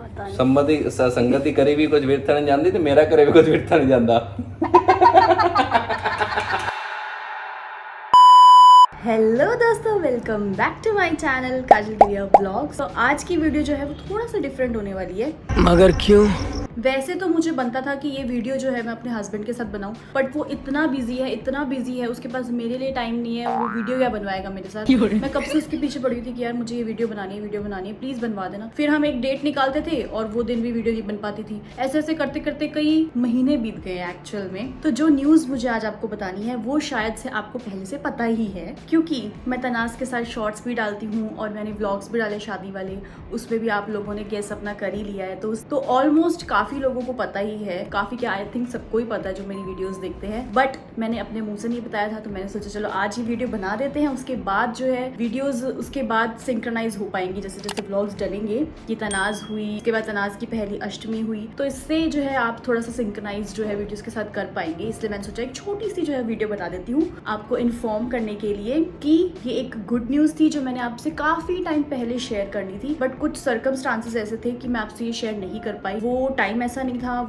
पता नहीं। संगति करे भी कुछ विरथा नहीं जानती तो मेरा करे भी कुछ विरथा नहीं जानता। हेलो दोस्तों, welcome back to my channel Kajal Divya blogs. तो आज की वीडियो जो है वो थोड़ा सा डिफरेंट होने वाली है। मगर क्यों? वैसे तो मुझे बनता था कि ये वीडियो जो है मैं अपने हस्बैंड के साथ बनाऊं, बट वो इतना बिजी है, उसके पास मेरे लिए टाइम नहीं है। वो वीडियो क्या बनवाएगा मेरे साथ? मैं कब से उसके पीछे पड़ी हुई थी कि यार मुझे ये वीडियो बनानी है, प्लीज बनवा देना। फिर हम एक डेट निकालते थे और वो दिन भी वीडियो नहीं बन पाती थी। ऐसे ऐसे करते करते कई महीने बीत गए एक्चुअल में। तो जो न्यूज मुझे आज आपको बतानी है वो शायद से आपको पहले से पता ही है, क्योंकि मैं तनाज के साथ शॉर्ट्स भी डालती हूँ और मैंने व्लॉग्स भी डाले शादी वाले, उसमें भी आप लोगों ने गेस अपना कर ही लिया है। तो ऑलमोस्ट काफी लोगों को पता ही है, काफी क्या आई थिंक सबको ही पता है जो मेरी वीडियोस देखते हैं। बट मैंने अपने मुंह से नहीं बताया था, तो मैंने सोचा चलो आज ही वीडियो बना देते हैं। उसके बाद जो है वीडियोस उसके बाद सिंक्रोनाइज हो पाएंगी, जैसे जैसे व्लॉग्स डलेंगे। कि तनाज हुई, उसके बाद तनाज की पहली अष्टमी हुई, तो इससे जो है आप थोड़ा सा सिंक्रोनाइज जो है वीडियोस के साथ कर पाएंगे। इसलिए मैंने सोचा एक छोटी सी जो है वीडियो बना देती हूँ आपको इन्फॉर्म करने के लिए कि ये एक गुड न्यूज थी जो मैंने आपसे काफी टाइम पहले शेयर करनी थी, बट कुछ सर्कमस्टांसेस ऐसे थे कि मैं आपसे ये शेयर नहीं कर पाई। वो टाइम ऐसा नहीं था,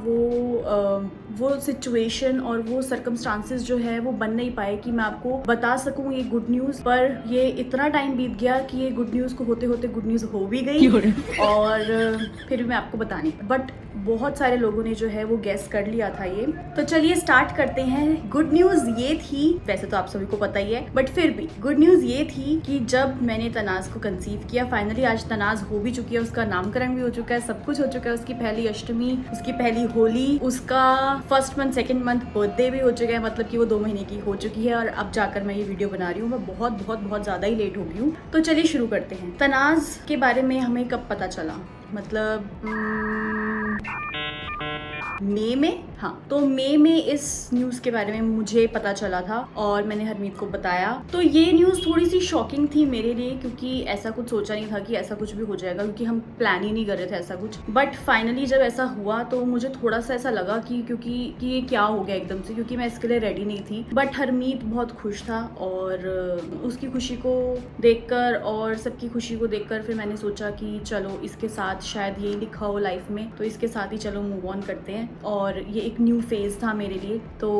वो सिचुएशन और वो सर्कमस्टांसेस जो है वो बन नहीं पाए कि मैं आपको बता सकूं ये गुड न्यूज। पर ये इतना टाइम बीत गया कि ये गुड न्यूज को होते होते गुड न्यूज हो भी गई और फिर भी मैं आपको बता नहीं, बट बहुत सारे लोगों ने जो है वो गेस कर लिया था ये। तो चलिए स्टार्ट करते हैं। गुड न्यूज ये थी, वैसे तो आप सभी को पता ही है, बट फिर भी गुड न्यूज ये थी कि जब मैंने तनाज को कंसीव किया, फाइनली आज तनाज हो भी चुकी है, उसका नामकरण भी हो चुका है, सब कुछ हो चुका है। उसकी पहली अष्टमी, उसकी पहली होली, उसका first month second month birthday भी हो चुका है, मतलब कि वो 2 महीने की हो चुकी है। और अब जाकर मैं ये वीडियो बना रही हूँ। मैं बहुत ज़्यादा ही लेट हो गई हूँ। तो चलिए शुरू करते हैं। तनाज के बारे में हमें कब पता चला, मतलब मई में। हाँ, तो मई में इस न्यूज के बारे में मुझे पता चला था और मैंने हरमीत को बताया। तो ये न्यूज थोड़ी सी शॉकिंग थी मेरे लिए, क्योंकि ऐसा कुछ सोचा नहीं था कि ऐसा कुछ भी हो जाएगा, क्योंकि हम प्लान ही नहीं कर रहे थे ऐसा कुछ। बट फाइनली जब ऐसा हुआ तो मुझे थोड़ा सा ऐसा लगा कि क्योंकि ये क्या हो गया एकदम से, क्योंकि मैं इसके लिए रेडी नहीं थी। बट हरमीत बहुत खुश था और उसकी खुशी को देखकर और सबकी खुशी को देखकर फिर मैंने सोचा कि चलो इसके साथ शायद यही लिखा हो लाइफ में, तो इसके साथ ही चलो मूव ऑन करते हैं। और ये एक न्यू फेज था मेरे लिए। तो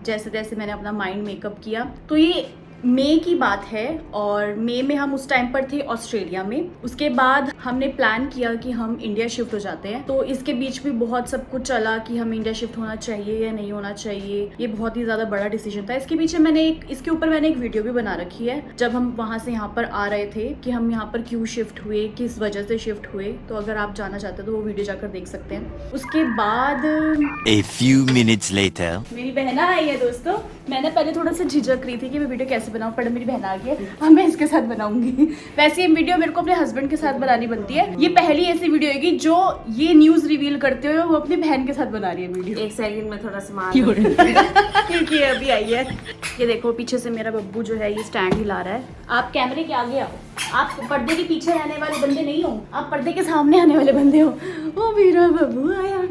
जैसे जैसे मैंने अपना माइंड मेकअप किया, तो ये मई की बात है और मई में हम उस टाइम पर थे ऑस्ट्रेलिया में। उसके बाद हमने प्लान किया कि हम इंडिया शिफ्ट हो जाते हैं। तो इसके बीच भी बहुत सब कुछ चला कि हम इंडिया शिफ्ट होना चाहिए या नहीं होना चाहिए। ये बहुत ही ज्यादा बड़ा डिसीजन था। इसके पीछे इसके ऊपर मैंने एक वीडियो भी बना रखी है, जब हम वहां से यहाँ पर आ रहे थे, कि हम यहाँ पर क्यों शिफ्ट हुए, किस वजह से शिफ्ट हुए। तो अगर आप जानना चाहते हो तो वो वीडियो जाकर देख सकते हैं। उसके बाद A few minutes later. मेरी बहना आई है दोस्तों। मैंने पहले थोड़ा सा झिझक रही थी कि मैं वीडियो कैसे बनाऊं, पर मेरी बहन आ गई है, अब मैं इसके साथ बनाऊंगी। वैसे ये वीडियो मेरे को अपने हस्बैंड के साथ बनानी बनती है। ये पहली ऐसी वीडियो होगी जो ये न्यूज रिवील करते हुए वो अपनी बहन के साथ बना रही है वीडियो। एक सेकंड में थोड़ा सामान क्योंकि ये अभी आई है। ये देखो पीछे से मेरा बब्बू जो है ये स्टैंड हिला रहा है। आप कैमरे के आगे आओ, आप पर्दे के पीछे रहने वाले बंदे नहीं हो, आप पर्दे के सामने आने वाले बंदे हो। ओ मेरा बब्बू आया।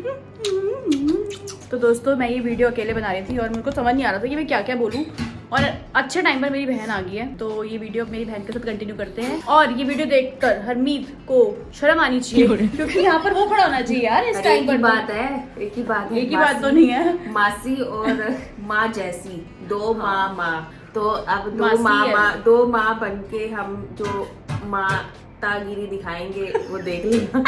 तो दोस्तों मैं ये वीडियो अकेले बना रही थी और मेरे को समझ नहीं आ रहा था कि मैं क्या क्या बोलूँ, और अच्छे टाइम पर मेरी बहन आ गई है। तो ये वीडियो मेरी बहन के साथ कंटिन्यू करते हैं। और ये वीडियो देखकर हरमीत को शर्म आनी चाहिए, क्योंकि यहाँ पर वो खड़ा होना चाहिए यार इस टाइम पर। बात है, एक ही बात तो नहीं है। मासी और माँ जैसी दो माँ। तो अब दो माँ बन के हम जो मातागिरी दिखाएंगे वो देख लेना।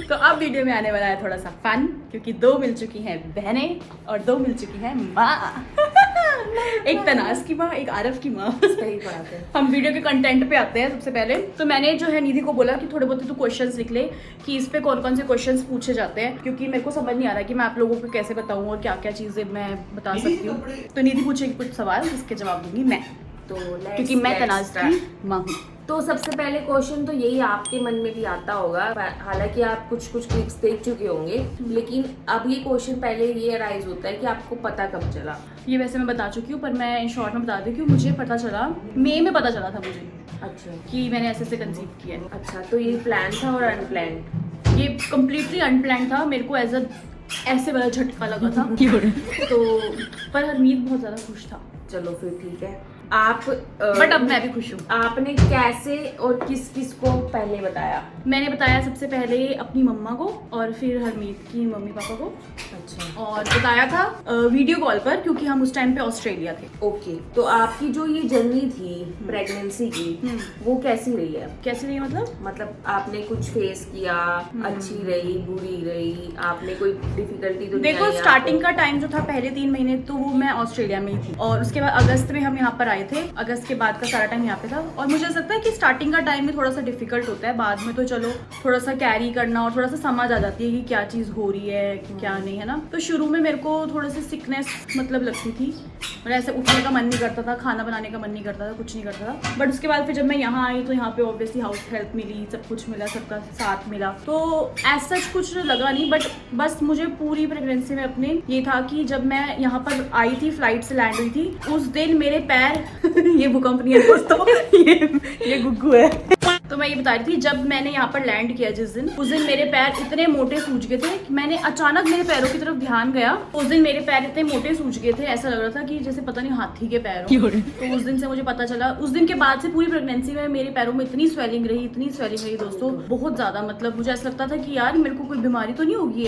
तो अब वीडियो में आने वाला है थोड़ा सा फन, क्योंकि 2 मिल चुकी हैं बहनें और 2 मिल चुकी हैं माँ। एक तनाज की माँ, एक आरफ की माँ। सही बात है। हम वीडियो के कंटेंट पे आते हैं। सबसे पहले तो मैंने जो है निधि को बोला कि थोड़े बहुत तो क्वेश्चंस लिख ले कि इस पे कौन कौन से क्वेश्चंस पूछे जाते हैं, क्योंकि मेरे को समझ नहीं आ रहा कि मैं आप लोगों को कैसे बताऊं और क्या क्या चीजें मैं बता सकती हूँ। तो निधि पूछेगी कुछ सवाल, जिसके जवाब दूंगी मैं, तो क्योंकि मैं तनाज की माँ हूँ। तो सबसे पहले क्वेश्चन तो यही आपके मन में भी आता होगा, हालांकि आप कुछ क्लिप्स देख चुके होंगे, लेकिन अब ये क्वेश्चन पहले ये अराइज होता है कि आपको पता कब चला। ये वैसे मैं बता चुकी हूँ, पर मैं इन शॉर्ट में बता दूँ कि मुझे पता चला मई में, पता चला था मुझे। अच्छा, कि मैंने ऐसे कंसीव किया है। अच्छा, तो ये प्लान था और अनप्लान्ड? ये कम्प्लीटली अनप्लान्ड था। मेरे को ऐसे वाला झटका लगा था। तो पर हरमीत बहुत ज्यादा खुश था। चलो फिर ठीक है। आप बट अब मैं भी खुश हूँ। आपने कैसे और किस किस को पहले बताया? मैंने बताया सबसे पहले अपनी मम्मा को और फिर हरमीत की मम्मी पापा को, अच्छा, और बताया था वीडियो कॉल पर, क्योंकि हम उस टाइम पे ऑस्ट्रेलिया थे। ओके। तो आपकी जो ये जर्नी थी प्रेगनेंसी की, वो कैसी रही है? कैसी रही मतलब आपने कुछ फेस किया, अच्छी रही, बुरी रही, आपने कोई डिफिकल्टी तो नहीं देखो, आई स्टार्टिंग आपको? का टाइम जो था पहले 3 महीने तो वो मैं ऑस्ट्रेलिया में ही थी, और उसके बाद अगस्त में हम यहाँ पर आए थे। अगस्त के बाद का सारा टाइम यहाँ पे था, और मुझे ऐसा लगता है कि स्टार्टिंग का टाइम में थोड़ा सा डिफिकल्ट होता है, बाद में तो चलो थोड़ा सा कैरी करना और थोड़ा सा समझ आ जाती है कि क्या चीज़ हो रही है क्या नहीं, है ना। तो शुरू में मेरे को थोड़ी सी सिकनेस मतलब लगती थी, और ऐसे उठने का मन नहीं करता था, खाना बनाने का मन नहीं करता था, कुछ नहीं करता था। बट उसके बाद फिर जब मैं यहाँ आई तो यहाँ पे ऑब्वियसली हाउस हेल्प मिली, सब कुछ मिला, सबका साथ मिला, तो ऐसा कुछ लगा नहीं। बट बस मुझे पूरी प्रेगनेंसी में अपने ये था कि जब मैं यहाँ पर आई थी, फ्लाइट से लैंड हुई थी, उस दिन मेरे पैर ये भूकंप नहीं है दोस्तों, ये गुग्गू है। तो मैं ये बता रही थी, जब मैंने यहाँ पर लैंड किया जिस दिन, उस दिन मेरे पैर इतने मोटे सूज गए थे कि मैंने अचानक मेरे पैरों की तरफ ध्यान गया। उस दिन मेरे पैर इतने मोटे सूज गए थे, ऐसा लग रहा था कि जैसे पता नहीं हाथी के पैर हो। तो उस दिन से मुझे पता चला, उस दिन के बाद से पूरी प्रेगनेंसी में मेरे पैरों में इतनी स्वेलिंग रही दोस्तों, बहुत ज्यादा। मतलब मुझे ऐसा लगता था कि यार मेरे को कोई बीमारी तो नहीं होगी,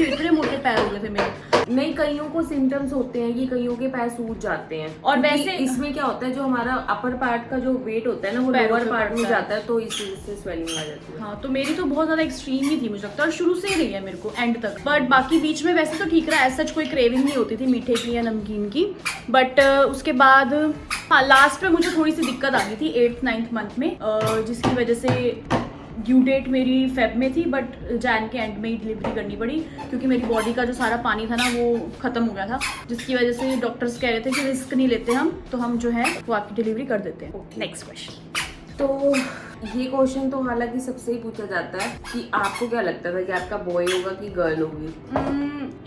इतने मोटे पैर हो गए थे मेरे। नहीं, कईयों को सिम्टम्स होते हैं कि कईयों के पैर सूज जाते हैं, और क्योंकि वैसे इसमें क्या होता है, जो हमारा अपर पार्ट का जो वेट होता है ना, वो पैरों लोअर पे पार्ट में पड़ता है। जाता है, तो इस चीज से स्वेलिंग आ जाती है। हाँ, तो मेरी तो बहुत ज्यादा एक्सट्रीम ही थी, मुझे लगता है, और शुरू से ही रही है मेरे को एंड तक। बट बाकी बीच में वैसे तो ठीक रहा, ऐसा कोई क्रेविंग नहीं होती थी मीठे की या नमकीन की। बट उसके बाद हाँ, लास्ट में मुझे थोड़ी सी दिक्कत आ गई थी 8th-9th मंथ में, जिसकी वजह से ड्यू डेट मेरी फेब में थी, बट जैन के एंड में ही डिलीवरी करनी पड़ी, क्योंकि मेरी बॉडी का जो सारा पानी था ना वो खत्म हो गया था, जिसकी वजह से डॉक्टर्स कह रहे थे कि रिस्क नहीं लेते हम, तो हम जो है वो आपकी डिलीवरी कर देते हैं। Next question. तो ये क्वेश्चन तो हालांकि सबसे ही पूछा जाता है कि आपको क्या लगता था कि आपका बॉय होगा कि गर्ल होगी?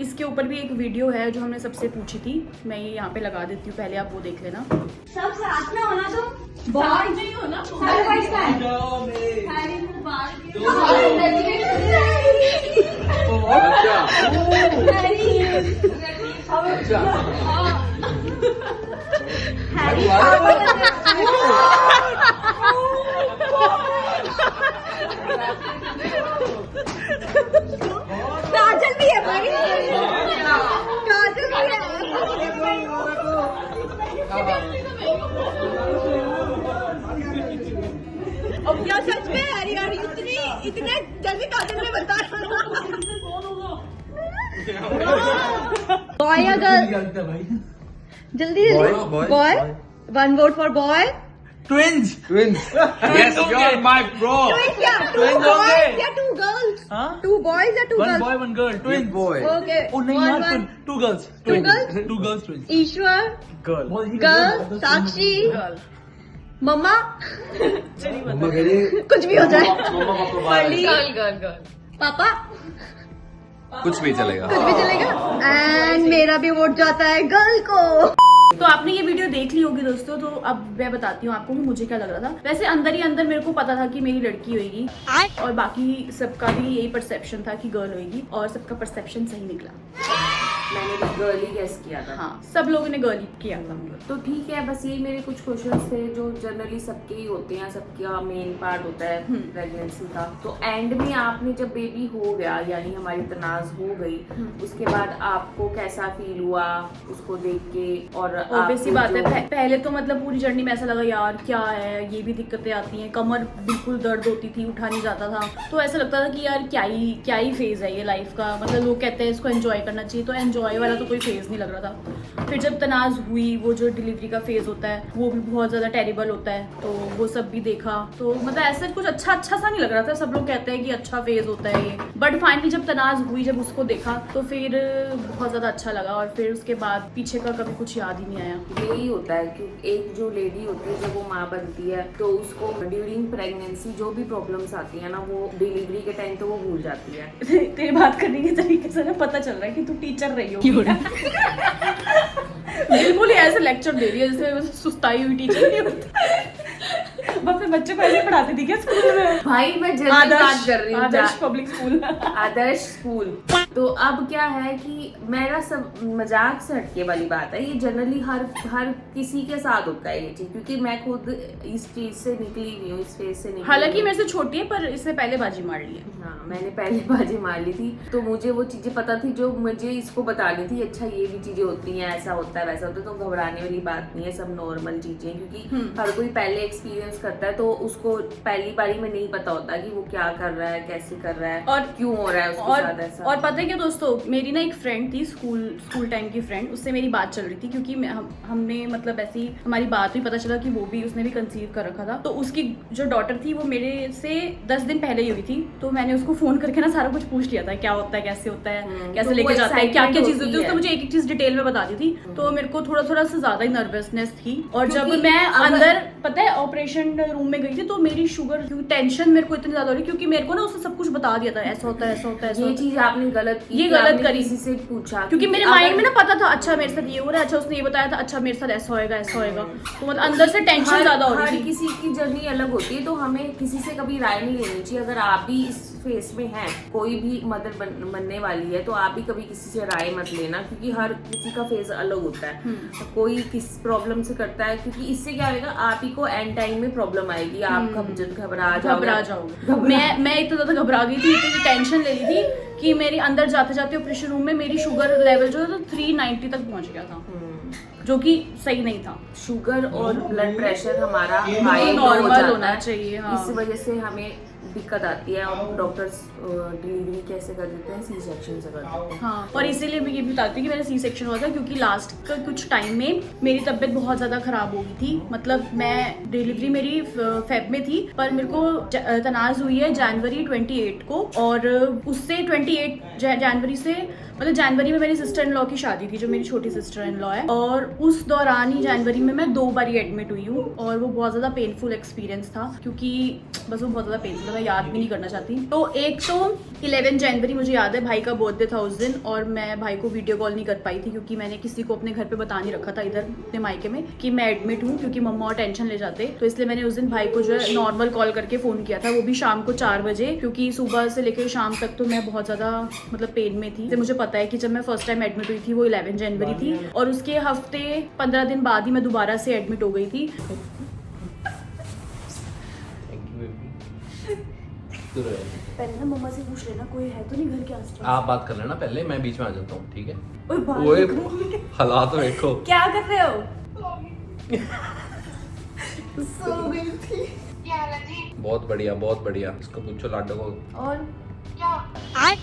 इसके ऊपर भी एक वीडियो है जो हमने सबसे पूछी थी, मैं ये यहाँ पे लगा देती हूँ, पहले आप वो देख लेना। सब साथ में होना, तो बहुत नहीं होना, सारे बॉयज का है। हैरी मुबारक। काजल भी है भाई, काजल भी है। अब क्या सच में हैरी यार, इतने जल्दी काजल ने बता बॉय या गर्ल? जल्दी boy, 1 vote for boy. Twins. Yes, you're my bro. Twins क्या? 2 boys या 2 girls? हाँ? 2 boys या 2 One girls? boy, one girl. Twins. Okay. Oh नहीं One, यार, one. two girls. Two girls? Two girls, twins. ईश्वर, Girl. Girl, साक्षी, मम्मा, कुछ भी हो जाए, पर्ली, पापा, कुछ भी चलेगा। कुछ भी चलेगा। एंड मेरा भी वोट जाता है गर्ल को। तो आपने ये वीडियो देख ली होगी दोस्तों, तो अब मैं बताती हूँ आपको कि मुझे क्या लग रहा था। वैसे अंदर ही अंदर मेरे को पता था कि मेरी लड़की होगी, और बाकी सबका भी यही परसेप्शन था कि गर्ल होगी, और सबका परसेप्शन सही निकला। मैंने भी गर्ल ही गेस किया था। हाँ, सब लोगों ने गर्ल ही किया था। तो ठीक है, बस यही मेरे कुछ क्वेश्चंस थे जो जनरली सबके ही होते हैं, सबका मेन पार्ट होता है प्रेगनेंसी का। तो एंड में आपने जब बेबी हो गया, यानी हमारी तनाज हो गई, उसके बाद आपको कैसा फील हुआ उसको देख के? और ऑब्वियसली बात है, पहले तो मतलब पूरी जर्नी में ऐसा लगा यार क्या है, ये भी दिक्कतें आती हैं, कमर बिल्कुल दर्द होती थी, उठा नहीं जाता था, तो ऐसा लगता था कि यार क्या ही फेज है ये लाइफ का। मतलब लोग कहते हैं इसको एंजॉय करना चाहिए, तो एंजॉय वाला तो कोई फेज नहीं लग रहा था। फिर जब तनाज हुई, वो जो डिलीवरी का फेज होता है वो भी बहुत ज्यादा टेरिबल होता है, तो वो सब भी देखा, तो मतलब ऐसा कुछ अच्छा सा नहीं लग रहा था। सब लोग कहते हैं कि अच्छा फेज होता है ये, बट फाइनली जब तनाज हुई, जब उसको देखा, तो फिर बहुत ज्यादा अच्छा लगा, और फिर उसके बाद पीछे का कभी कुछ याद ही नहीं आया। यही होता है कि एक जो लेडी होती है जब वो माँ बनती है, तो उसको ड्यूरिंग प्रेगनेंसी जो भी प्रॉब्लम्स आती है ना, वो डिलीवरी के टाइम तो वो भूल जाती है। तेरी बात करने के तरीके से ना पता चल रहा है कि तू टीचर रही हो। बिल्कुल ही ऐसे लेक्चर दे रही है जैसे सुस्ताई हुई टीचर नहीं होती। अपने बच्चों को ऐसे पढ़ाती थी क्या स्कूल में? भाई मैं जनरल बात कर रही हूँ। आदर्श पब्लिक स्कूल। आदर्श स्कूल। तो अब क्या है कि मेरा सब मजाक से हटके वाली बात है, ये जनरली हर किसी के साथ होता है ये चीज, क्योंकि मैं खुद इस चीज से निकली हुई हूँ, इस फेज से निकली। हालांकि मेरे से छोटी है पर इससे पहले बाजी मार ली है। हाँ, मैंने पहले बाजी मार ली थी, तो मुझे वो चीजें पता थी जो मुझे इसको बतानी थी। अच्छा ये भी चीजें होती हैं, ऐसा होता है वैसा होता है, तो घबराने वाली बात नहीं है, सब नॉर्मल चीजें, क्योंकि हर कोई पहले एक्सपीरियंस करता है, तो उसको पहली बारी में नहीं पता होता कि वो क्या कर रहा है, कैसे कर रहा है और क्यों हो रहा है उसके साथ ऐसा। और पता है क्या दोस्तों, मेरी ना एक फ्रेंड थी, स्कूल टाइम की फ्रेंड, उससे मेरी बात चल रही थी, क्योंकि हमने मतलब ऐसी हमारी बात हुई, पता चला कि उसने भी कंसीव कर रखा था। तो उसकी जो डॉटर थी वो मेरे से 10 दिन पहले ही हुई थी, तो मैंने उसको फोन करके ना सारा कुछ पूछ लिया था, क्या होता है, कैसे होता है, कैसे तो लेके जाता है, क्या क्या चीजें होती है, उसने है। मुझे एक चीज डिटेल में बता दी थी। तो मेरे को थोड़ा सा ज्यादा ही नर्वसनेस थी। और जब क्योंकि मैं अगर- अंदर पता है ऑपरेशन रूम में गई थी, तो मेरी शुगर टेंशन मेरे को इतनी ज्यादा हो रही, क्योंकि मेरे को ना उसने सब कुछ बता दिया था, ऐसा होता है, ऐसा होता है, ऐसा ये होता है। चीज आपने गलत की, ये कि गलत आपने करी। किसी से पूछा, क्योंकि मेरे माइंड में ना पता था, अच्छा मेरे साथ ये हो रहा है, अच्छा उसने ये बताया था, अच्छा मेरे साथ ऐसा होएगा, ऐसा होएगा, तो मतलब अंदर से टेंशन ज्यादा हो हर रही थी। किसी की जर्नी अलग होती है, तो हमें किसी से कभी राय नहीं लेनी चाहिए। अगर आप भी इस फेस में हैं, कोई भी मदर बनने वाली है, तो आप भी कभी किसी से राय मत लेना, क्योंकि हर किसी का फेस अलग होता है। कोई किस प्रॉब्लम से करता है, क्योंकि इससे क्या होगा, आप ही को एंड टाइम में प्रॉब्लम आएगी, आप घबरा जाओगे। मैं इतना ज्यादा घबरा गई थी, इतनी टेंशन ले ली थी कि मेरी अंदर जाते जाते ऑपरेशन रूम में मेरी शुगर लेवल जो था 390 तक पहुंच गया था, जो कि सही नहीं था। शुगर और ब्लड प्रेशर हमारा हाई नॉर्मल हो जाता होना है, चाहिए, हाँ। इस वजह से हमें दिक्कत आती है, और डॉक्टर्स डिलीवरी कैसे कर देते हैं, सी सेक्शन से कर देते हैं। हाँ, और इसीलिए मैं ये भी बताती हूँ कि मेरा सी सेक्शन हुआ था, क्योंकि लास्ट का कुछ टाइम में मेरी तबीयत बहुत ज़्यादा ख़राब हो गई थी। मतलब मैं डिलीवरी मेरी फेब में थी, पर मेरे को तनाज़ हुई है जनवरी 28 को, और उससे 28 जनवरी से मतलब जनवरी में मेरी सिस्टर इन लॉ की शादी थी, जो मेरी छोटी सिस्टर इन लॉ है, और उस दौरान ही जनवरी में मैं 2 बार एडमिट हुई हूँ, और वो बहुत ज़्यादा पेनफुल एक्सपीरियंस था, क्योंकि बस वो बहुत ज़्यादा पेनफुल था, मैं याद भी नहीं करना चाहती। तो एक तो 11 जनवरी मुझे याद है, भाई का बर्थडे था उस दिन, और मैं भाई को वीडियो कॉल नहीं कर पाई थी, क्योंकि मैंने किसी को अपने घर पे बता नहीं रखा था इधर अपने मायके में कि मैं एडमिट हूँ, क्योंकि मम्मा और टेंशन ले जाते, तो इसलिए मैंने उस दिन भाई को जो है नॉर्मल कॉल करके फ़ोन किया था, वो भी शाम को 4 बजे, क्योंकि सुबह से लेकर शाम तक तो मैं बहुत ज़्यादा मतलब पेन में थी। तो मुझे पता है कि जब मैं फर्स्ट टाइम एडमिट हुई थी वो 11 जनवरी थी, और उसके हफ्ते 15 दिन बाद ही मैं दोबारा से एडमिट हो गई थी। पहले ना मम्मा से पूछ लेना कोई है तो नहीं घर के आसपास। आप बात कर लेना पहले, मैं बीच में आ जाता हूँ, ठीक है? ओए बाहर ओए निकलो। हालात तो देखो। क्या कर रहे हो? सो गई थी। बहुत बढ़िया। इसको पूछो लाडो को। और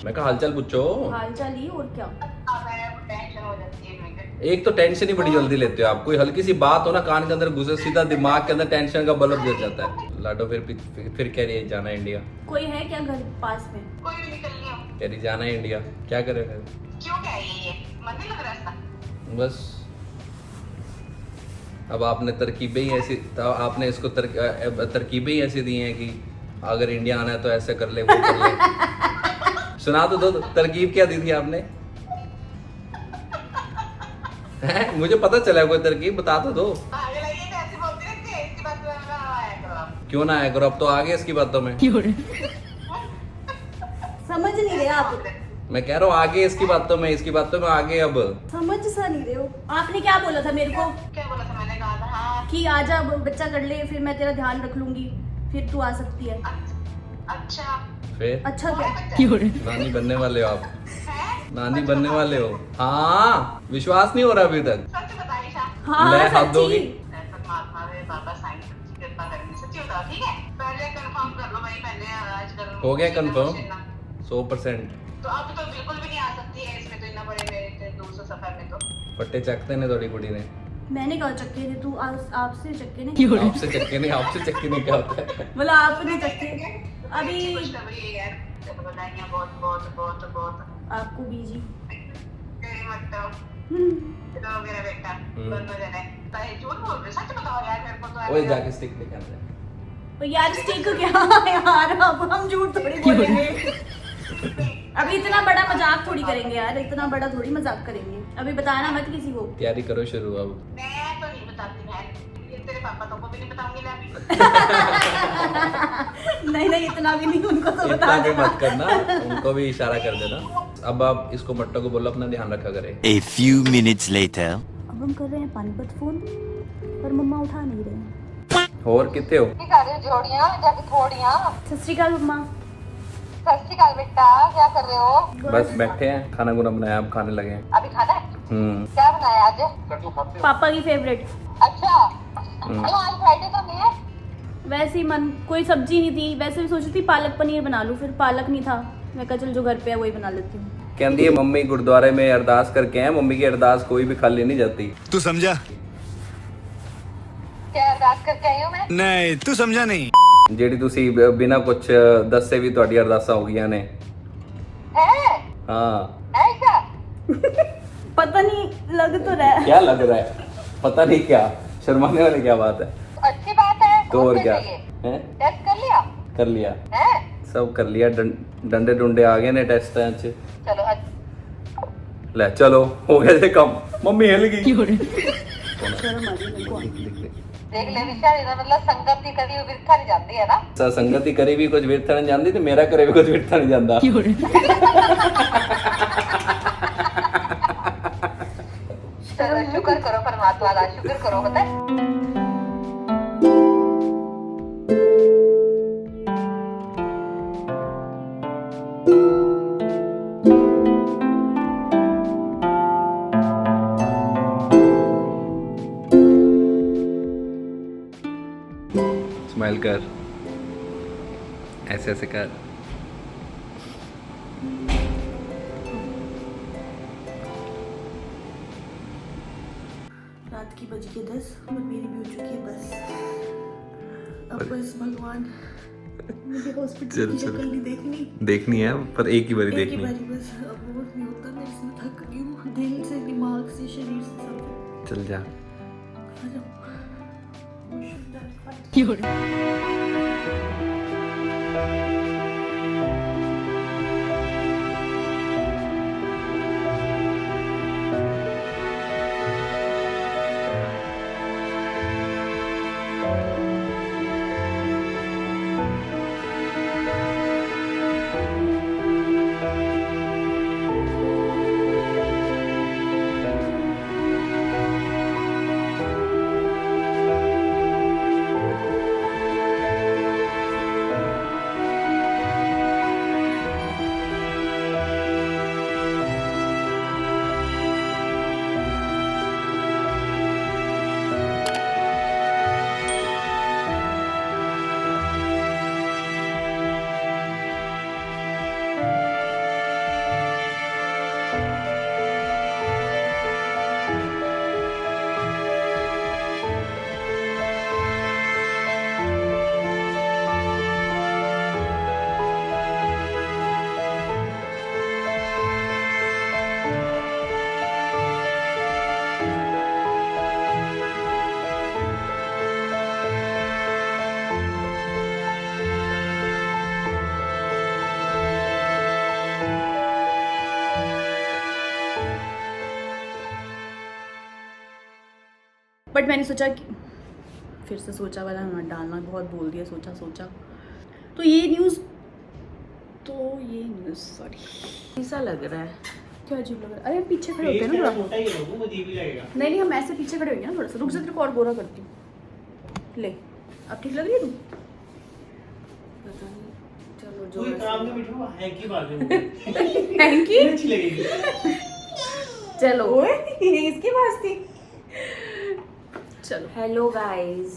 मैं कहा हालचाल पूछो। हाल चाल ही, और क्या? एक तो टेंशन ही बड़ी जल्दी लेते हो आप, कोई हल्की सी बात हो ना कान के अंदर घुसे, सीधा दिमाग के अंदर टेंशन का बल्ब जल जाता है। लाडो फिर कह रही है जाना है इंडिया, कोई है क्या घर पास में? कह रही जाना है इंडिया, क्या करे फिर? बस अब आपने तरकीबें ही ऐसी, आपने इसको तरकीबें ही ऐसी दी हैं कि अगर इंडिया आना है तो ऐसे कर ले, वो कर ले। सुना तो दो, तरकीब क्या दी थी आपने? हैं? मुझे पता चला कोई तरकीब, बता तो दो। क्यों ना आया करो, अब तो आगे इसकी बातों में। समझ नहीं रहे आप, मैं कह रहा हूँ आगे इसकी बातों में, इसकी बातों में आगे। अब समझ सा नहीं रहे हो। आपने क्या बोला था मेरे को? क्या बोला था? मैंने कहा था हाँ। कि आजा बच्चा कर ले, फिर मैं तेरा ध्यान रख लूंगी, फिर तू आ सकती है। अच्छा फिर अच्छा क्या? नानी बनने वाले हो आप, नानी बनने वाले हो। हाँ, विश्वास नहीं हो रहा अभी तक। सच बताइए शाम। हाँ ले, हाथ दोगी? सच्ची। परमात्मा रे बाबा साईं की कृपा करेंगे, सच्ची बताओ, ठीक है? पहले कंफर्म कर लो भाई, पहले आज कर लो। हो गया कंफर्म 100%। तो अब तो बिल्कुल भी नहीं आ सकती है इसमें, तो इतना बड़े मेरे 200 सफर में तो। पट्टे चकते ने थोड़ी कुड़ी ने। मैंने कहा चक्के थे, तू आपसे चक्के ने? आपसे चक्के नहीं, आपसे चक्के नहीं क्या होता है? बोला आपने चक्के। अभी खुशखबरी है यार, चलो बताइए। बहुत बहुत बहुत बहुत आपको बीजी। तो मेरा बेटा दोनों जने चाहे झूठ बोल रहे, सच बताओ यार मेरे को तो। ओए जाके स्टिक लेके आते हैं। तो यार स्टिक क्या यार, अब हम झूठ थोड़ी बोलेंगे। अभी इतना बड़ा मजाक थोड़ी करेंगे यार, इतना बड़ा थोड़ी मजाक करेंगे। अभी बताना मत किसी को। तैयारी करो शुरू अब। मैं तो नहीं बताती बहन, ये तेरे नहीं इतना भी नहीं, उनको तो बता इतना भी देना। मत करना, उनको भी इशारा कर देना। अब आप इसको मट्टो को बोलो अपना ध्यान रखा करे। A few minutes later. अब हम कर रहे हैं पानीपत फोन, पर मम्मा उठा नहीं रहे हैं। और कितने हो? जोड़ियां जाके थोड़ियां। सत श्री अकाल मम्मा। सत श्री अकाल बेटा, क्या कर रहे हो? बस बैठे हैं, खाना गुना बनाया, अब खाने लगे हैं। अभी खाना है? क्या बनाया आज? पापा की फेवरेट। अच्छा, क्यों आज फ्राइडे तो नहीं है? वैसे ही मन, कोई सब्जी नहीं थी, वैसे भी सोची थी पालक पनीर बना लूं, फिर पालक नहीं था, मैं कहा चल जो घर पे है वही बना लेती हूँ। कहती है मम्मी गुरुद्वारे में अरदास करके हैं, मम्मी की अरदास कोई भी खाली नहीं जाती। तू समझा? क्या अरदास करके आई हूँ मैं? नहीं, तू समझा नहीं। ਜਿਹੜੀ ਤੁਸੀਂ ਬਿਨਾ ਕੁਝ ਦੱਸੇ ਵੀ ਤੁਹਾਡੀ ਅਰਦਾਸਾਂ ਹੋ ਗਈਆਂ ਨੇ। है हाँ, ऐसा? पता नहीं लग तो रहा है। क्या लग रहा है? पता नहीं क्या, शर्माने वाली क्या बात है? अच्छी बात है। तो और क्या चाहिए? है? टेस्ट कर लिया? कर लिया, है? सब कर लिया, डंडे डुंडे आ गए ने टेस्ट च। चलो ले चलो, हो गया जे कम। मम्मी हिल गई। देख ले विशाल, ਇਹਦਾ मतलब संगत ਦੀ ਕਦੀ ਵਿਰਥਾ ਨਹੀਂ ਜਾਂਦੀ ਹੈ ਨਾ। संगत ही करी भी कुछ विरथा नहीं जाती, तो मेरा करे भी कुछ विरथा नहीं जाता। चलो शुक्र करो परमात्मा का, शुक्र करो। पता है स्माइल कर, ऐसे ऐसे कर। रात की बज के 10 और मेरी भी हो चुकी है बस। अब बस भगवान, मुझे हॉस्पिटल की शक्ल नहीं देखनी है, पर एक ही बारी एक ही बारी बस। अब वो नहीं होता, मैं इसमें थक गई हूँ, दिल से, दिमाग से, शरीर से, सब। चल जा। आ जाओ। बट मैंने सोचा कि फिर से सोचा वाला ना डालना, बहुत बोल दिया, सोचा तो ये न्यूज़ सॉरी ऐसा लग रहा है। क्या अजीब लग रहा है। अरे हम पीछे खड़े होते हैं ना थोड़ा। नहीं हम ऐसे पीछे खड़े होंगे ना थोड़ा सा। रुक जा, तेरे को और गोरा करती हूँ। ले, अब ठीक लग रही है तू? पता नहीं, चलो जो थैंक यू। चलो। ओए ये इसकी पास थी। चलो हेलो गाइस,